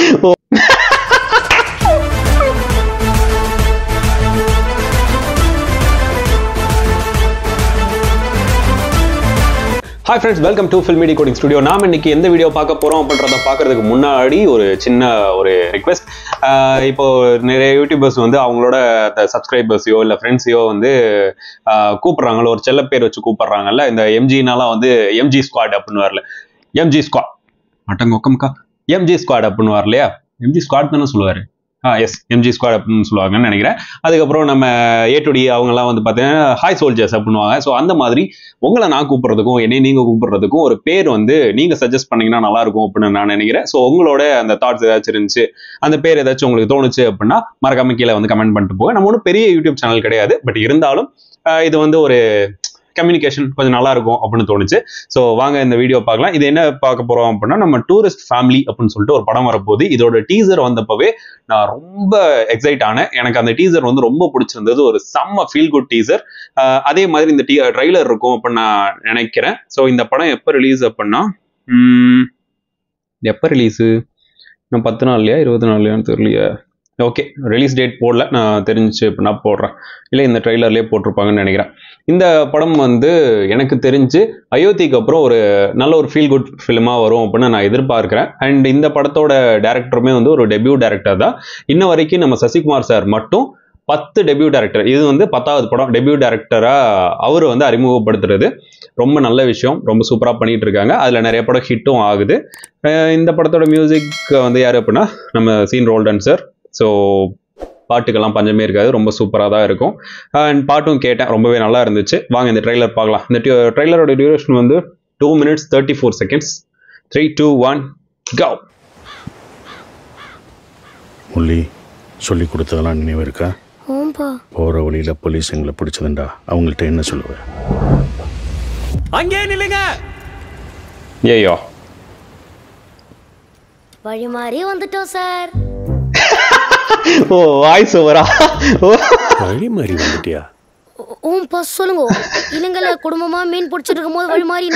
Hi friends, welcome to Filmy Decoding Studio. நாம இன்னைக்கு எந்த வீடியோ பார்க்க போறோம் அப்படின்றத பார்க்கிறதுக்கு முன்னாடி ஒரு சின்ன ரிக்வெஸ்ட். இப்போ நிறைய யூடியூபர்ஸ் வந்து அவங்களோட சப்ஸ்கிரைபர்ஸையோ இல்லை ஃப்ரெண்ட்ஸையோ வந்து கூப்பிடுறாங்களோ, ஒரு செல்ல பேர் வச்சு கூப்பிடுறாங்கல்ல. இந்த எம்ஜினாலாம் வந்து எம்ஜி ஸ்குவாட் அப்படின்னு வரல, எம்ஜி ஸ்குவாட் மட்டங்கொக்கம்க்கா எம்ஜி ஸ்குவாட் அப்படின்னு வர இல்லையா? எம்ஜி ஸ்குவாட் தானே சொல்லுவாரு. எஸ், எம்ஜி ஸ்குவாட் அப்படின்னு சொல்லுவாங்கன்னு நினைக்கிறேன். அதுக்கப்புறம் நம்ம ஏ2டி அவங்கெல்லாம் வந்து பார்த்தீங்கன்னா ஹாய் சோல்ஜர்ஸ் அப்படின்னுவாங்க. ஸோ அந்த மாதிரி உங்களை நான் கூப்பிட்றதுக்கும் என்னை நீங்கள் கூப்பிட்றதுக்கும் ஒரு பேர் வந்து நீங்கள் சஜஸ்ட் பண்ணீங்கன்னா நல்லா இருக்கும் அப்படின்னு நான் நினைக்கிறேன். ஸோ உங்களோட அந்த தாட்ஸ் ஏதாச்சும் இருந்துச்சு, அந்த பேர் ஏதாச்சும் உங்களுக்கு தோணுச்சு அப்படின்னா மறக்காம கீழே வந்து கமெண்ட் பண்ணிட்டு போங்க. நம்ம ஒன்றும் பெரிய யூடியூப் சேனல் கிடையாது, பட் இருந்தாலும் இது வந்து ஒரு கம்யூனிகேஷன் கொஞ்சம் நல்லா இருக்கும் அப்படின்னு தோணுச்சு. ஸோ வாங்க இந்த வீடியோ பார்க்கலாம். இது என்ன பார்க்க போறோம் அப்படின்னா, நம்ம டூரிஸ்ட் ஃபேமிலி அப்படின்னு சொல்லிட்டு ஒரு படம் வரப்போகுது. இதோட டீசர் வந்தப்பவே நான் ரொம்ப எக்ஸைட் ஆனேன். எனக்கு அந்த டீசர் வந்து ரொம்ப பிடிச்சிருந்தது. ஒரு செம்ம ஃபீல் குட் டீசர். அதே மாதிரி இந்த ட்ரைலர் இருக்கும் அப்படின்னு நான் நினைக்கிறேன். ஸோ இந்த படம் எப்போ ரிலீஸ் அப்படின்னா, எப்போ ரிலீஸு? நான் 10 நாள்லையா 20 நாள்லையான்னு தெரியலையா? ஓகே, ரிலீஸ் டேட் போடல, நான் தெரிஞ்சிச்சு அப்படின்னா போடுறேன். இல்லை இந்த ட்ரெய்லர்லேயே போட்டிருப்பாங்கன்னு நினைக்கிறேன். இந்த படம் வந்து எனக்கு தெரிஞ்சு அயோத்திக்கு அப்புறம் ஒரு நல்ல ஒரு ஃபீல் குட் ஃபிலிமாக வரும் அப்படின்னு நான் எதிர்பார்க்குறேன். அண்ட் இந்த படத்தோட டேரக்டருமே வந்து ஒரு டெபியூ டேரக்டர் தான். இன்ன வரைக்கும் நம்ம சசிகுமார் சார் மட்டும் 10 டெபியூ டேரக்டர், இது வந்து 10வது படம் டெபியூ டேரக்டராக அவர் வந்து அறிமுகப்படுத்துறது ரொம்ப நல்ல விஷயம். ரொம்ப சூப்பராக பண்ணிட்டு இருக்காங்க. அதில் நிறைய படம் ஹிட்டும் ஆகுது. இந்த படத்தோட மியூசிக் வந்து யார் அப்படின்னா நம்ம சீன் ரோல்டன் சார். ஸோ பாட்டுக்கெல்லாம் பஞ்சமே இருக்காது, ரொம்ப சூப்பராக தான் இருக்கும். அண்ட் பாட்டும் கேட்டேன், ரொம்பவே நல்லா இருந்துச்சு. வாங்க இந்த ட்ரெய்லர் பார்க்கலாம். இந்த ட்ரெய்லரோட டியூரேஷன் வந்து 2 minutes 34 seconds. 3, 2, 1 go. முள்ளி சொல்லி கொடுத்ததெல்லாம் நினைவு இருக்கா? போகிற வழியில் போலீஸ் எங்களை பிடிச்சதுண்டா, அவங்கள்ட்ட என்ன சொல்லுவேன்? அங்கே நில்லுங்க. ஏயோ வழி மாறி வந்துட்டோம் சார். ஓ, வாய்ஸ் ஓவரா? வழி மாறி வந்துட்டியா? ஓம்பா சொல்லுங்க. இலங்கையில குடும்பமா மீன் பிடிச்சிட்டு இருக்கும் போது வழி மாறி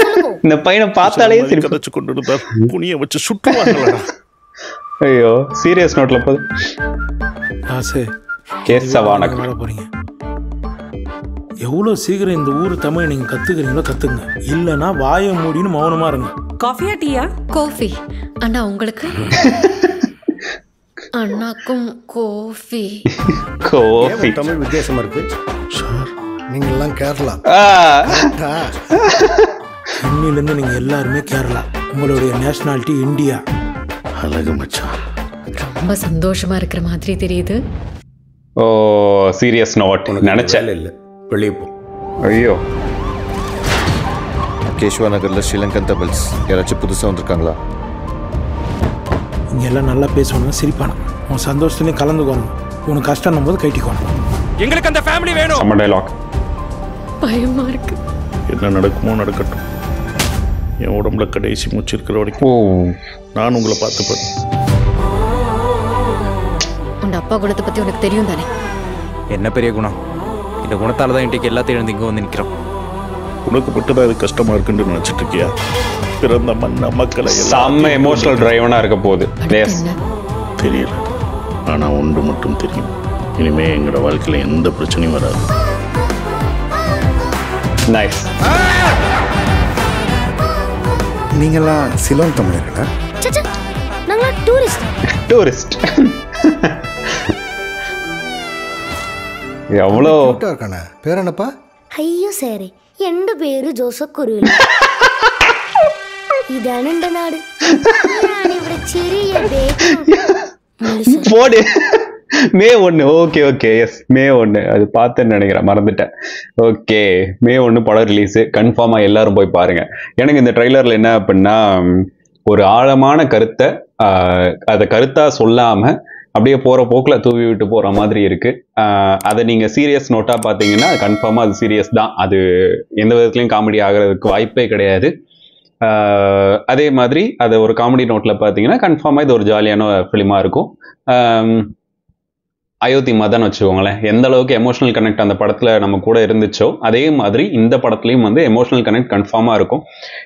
சொல்லுங்க. இந்த பையனை பார்த்தாலே கதைச்சு கொண்டு இருந்தா குனிய வச்சு சுட்டுவாங்களா? ஐயோ, சீரியஸ் நோட்ல போது ஆசே கேசவான போறீங்க. எவ்வளோ சீக்கிரம் இந்த ஊர் தமிழ் நீங்க கத்துக்கிறீங்களோ கத்துங்க, இல்லைன்னா வாயை மூடின்னு மௌனமா இருங்க. காஃபியா டீயா? காஃபி. அண்ணா உங்களுக்கு? அண்ணாக்கும் காஃபி. காஃபி. தமிழ் வித்தியாசமா இருக்கு சார். நீங்க எல்லாம் கேரளா. இன்னிலிருந்து நீங்க எல்லாருமே கேரளா. உங்களுடைய நேஷனாலிட்டி இந்தியா. அழகு மச்சான். ரொம்ப சந்தோஷமா இருக்கிற மாதிரி தெரியுது. ஓ, சீரியஸ் நோட் நினைச்சேன். இல்ல வெளியே போ. ஐயோ, கேஷ்வா நகரில் ஸ்ரீலங்கன் டபுள்ஸ் யாராச்சும் புதுசாக வந்திருக்காங்களா? இங்கே எல்லாம் நல்லா பேசணும், சிரிப்பானும், உன் சந்தோஷத்துலையும் கலந்துக்கணும், உனக்கு கஷ்டம் போது கைட்டிக்கணும். எங்களுக்கு அந்த ஃபேமிலி வேணும். சம்ம டயலாக். பயமா இருக்கு. என்ன நடக்குமோ நடக்கட்டும். என் உடம்புல கடைசி மூச்சு இருக்கிற வரைக்கும் நான் உங்களை பார்த்துப்பேன். உன் அப்பா குணத்தை பற்றி உனக்கு தெரியும் தானே? என்ன பெரிய குணம்? இந்த குணத்தால் தான் இன்றைக்கு எல்லாத்தையும் எழுந்து இங்கே வந்து நிற்கிறோம். உனக்கு மட்டும்தான் அது கஷ்டமா இருக்குன்னு நினைச்சிட்டு இருக்கியா? பிறந்த மண்ண மக்களை செம்ம எமோஷனல் டிரைவனா இருக்க போகுது. தெரியல, ஆனா ஒன்று மட்டும் தெரியும், இனிமே எங்களோட வாழ்க்கையில எந்த பிரச்சனையும் வராது. நைஸ். நீங்கெல்லாம் சிலோன் தமிழர்களா? நாங்க டூரிஸ்ட். டூரிஸ்ட். எவ்வளோ இருக்கானே. பேர் என்னப்பா? ஐயோ சரி, எந்த பேரு ஜோசப் குருவி. ഇതാണ് എന്റെ നാട്. ഞാനിവിടെ ചെറിയ போடு. மே 1. ஓகே ஓகே, எஸ் மே 1. அது பார்த்தேன்னு நினைக்கிறேன், மறந்துட்டேன். ஓகே, மே 1 படம் ரிலீஸு. கன்ஃபார்மாக எல்லாரும் போய் பாருங்க. எனக்கு இந்த ட்ரெய்லரில் என்ன அப்படின்னா, ஒரு ஆழமான கருத்தை அதை கருத்தாக சொல்லாமல் அப்படியே போகிற போக்கில் தூவி விட்டு போகிற மாதிரி இருக்குது. அதை நீங்கள் சீரியஸ் நோட்டாக பார்த்தீங்கன்னா கன்ஃபார்மாக அது சீரியஸ் தான். அது எந்த விதத்துலையும் காமெடி ஆகிறதுக்கு வாய்ப்பே கிடையாது. அதே மாதிரி அதை ஒரு காமெடி நோட்டில் பார்த்தீங்கன்னா கன்ஃபார்மாக இது ஒரு ஜாலியான ஃபிலிமாக இருக்கும். அயோத்தி மதன் வச்சுக்கோங்களேன். எந்த அளவுக்கு எமோஷனல் கனெக்ட் அந்த படத்தில் நம்ம கூட இருந்துச்சோ அதே மாதிரி இந்த படத்துலையும் வந்து எமோஷனல் கனெக்ட் கன்ஃபார்மாக இருக்கும்.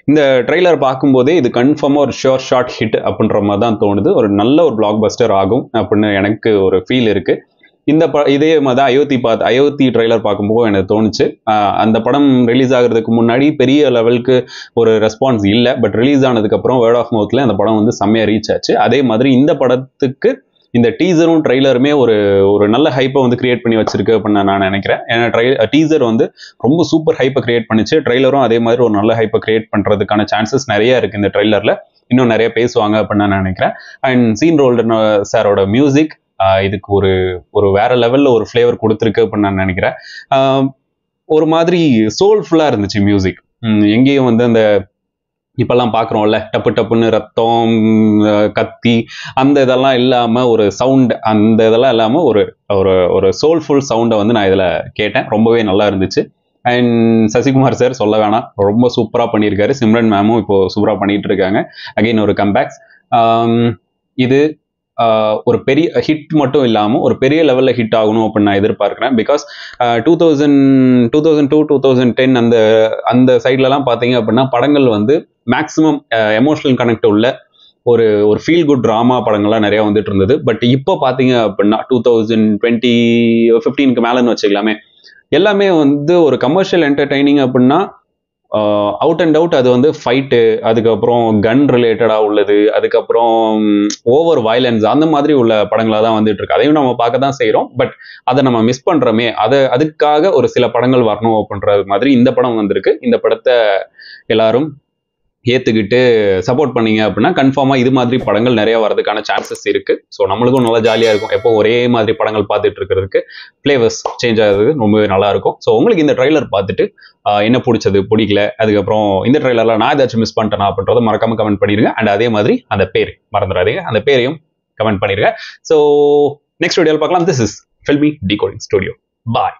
இந்த ட்ரெய்லர் பார்க்கும்போதே இது கன்ஃபார்மாக ஒரு ஷார்ட் ஹிட் அப்படின்ற மாதிரி தான் தோணுது. ஒரு நல்ல ஒரு பிளாக் பஸ்டர் ஆகும் அப்படின்னு எனக்கு ஒரு ஃபீல் இருக்குது. இதே மாதிரி தான் அயோத்தி ட்ரெய்லர் பார்க்கும்போது எனக்கு தோணுச்சு. அந்த படம் ரிலீஸ் ஆகிறதுக்கு முன்னாடி பெரிய லெவலுக்கு ஒரு ரெஸ்பான்ஸ் இல்லை. பட் ரிலீஸ் ஆனதுக்கப்புறம் வேர்ட் ஆஃப் மவுத்தில் அந்த படம் வந்து செம்மையாக ரீச் ஆச்சு. அதே மாதிரி இந்த படத்துக்கு இந்த டீசரும் ட்ரெய்லருமே ஒரு நல்ல ஹைப்பை வந்து கிரியேட் பண்ணி வச்சிருக்கு அப்படின்னு நான் நினைக்கிறேன். ஏன்னா டீசர் வந்து ரொம்ப சூப்பர் ஹைப்பை கிரியேட் பண்ணிச்சு. ட்ரெய்லரும் அதே மாதிரி ஒரு நல்ல ஹைப்பை கிரியேட் பண்ணுறதுக்கான சான்சஸ் நிறைய இருக்குது இந்த ட்ரெய்லரில். இன்னும் நிறைய பேசுவாங்க அப்படின்னு நான் நினைக்கிறேன். அண்ட் சீன் ரோல்டன் சாரோட மியூசிக் இதுக்கு ஒரு வேற லெவல்ல ஒரு ஃப்ளேவர் கொடுத்துருக்கு அப்படின்னு நான் நினைக்கிறேன். ஒரு மாதிரி சோல்ஃபுல்லா இருந்துச்சு மியூசிக். எங்கேயும் வந்து அந்த இப்பெல்லாம் பார்க்குறோம்ல டப்பு டப்புன்னு ரத்தம் கத்தி அந்த இதெல்லாம் இல்லாமல் ஒரு சவுண்ட் அந்த இதெல்லாம் இல்லாமல் ஒரு சோல்ஃபுல் சவுண்டை வந்து நான் இதில் கேட்டேன். ரொம்பவே நல்லா இருந்துச்சு. அண்ட் சசிகுமார் சார் சொல்ல வேணாம், ரொம்ப சூப்பராக பண்ணியிருக்காரு. சிம்ரன் மேமும் இப்போ சூப்பராக பண்ணிட்டு இருக்காங்க. அகெயின் ஒரு கம்பேக்ஸ். இது ஒரு பெரிய ஹிட் மட்டும் இல்லாமல் ஒரு பெரிய லெவலில் ஹிட் ஆகணும் அப்படின்னு நான் எதிர்பார்க்குறேன். பிகாஸ் 2002 2010 அந்த சைட்லலாம் பார்த்தீங்க அப்படின்னா படங்கள் வந்து மேக்ஸிமம் எமோஷனல் கனெக்ட் உள்ள ஒரு ஃபீல் குட் ட்ராமா படங்கள்லாம் நிறையா வந்துட்டு இருந்தது. பட் இப்போ பார்த்தீங்க அப்படின்னா 2015 மேலேன்னு வச்சுக்கலாமே, எல்லாமே வந்து ஒரு கமர்ஷியல் என்டர்டெய்னிங் அப்படின்னா அவுட் அண்ட் அவுட் அது வந்து ஃபைட்டு, அதுக்கப்புறம் கன் ரிலேட்டடாக உள்ளது, அதுக்கப்புறம் ஓவர் வயலன்ஸ் அந்த மாதிரி உள்ள படங்களாக தான் வந்துட்டு இருக்கு. அதையும் நம்ம பார்க்க தான் செய்கிறோம். பட் அதை நம்ம மிஸ் பண்ணுறோமே, அதுக்காக ஒரு சில படங்கள் வரணும் அப்படின்றது மாதிரி இந்த படம் வந்திருக்கு. இந்த படத்தை எல்லாரும் ஏற்றுக்கிட்டு சப்போர்ட் பண்ணீங்க அப்படின்னா கன்ஃபார்மாக இது மாதிரி படங்கள் நிறைய வரதுக்கான சான்சஸ் இருக்குது. ஸோ நம்மளுக்கும் நல்லா ஜாலியாக இருக்கும். எப்போ ஒரே மாதிரி படங்கள் பார்த்துட்டு இருக்கிறதுக்கு ஃப்ளேவர்ஸ் சேஞ்ச் ஆகுது, ரொம்பவே நல்லா இருக்கும். ஸோ உங்களுக்கு இந்த ட்ரெய்லர் பார்த்துட்டு என்ன பிடிச்சது பிடிக்கல, அதுக்கப்புறம் இந்த ட்ரெய்லரில் நான் ஏதாச்சும் மிஸ் பண்ணிட்டேனா அப்படின்றத மறக்காம கமெண்ட் பண்ணிடுங்க. அண்ட் அதே மாதிரி அந்த பேர் மறந்துடாதீங்க, அந்த பேரையும் கமெண்ட் பண்ணிடுங்க. ஸோ நெக்ஸ்ட் வீடியோவில் பார்க்கலாம். This is filmi decoding studio. Bye.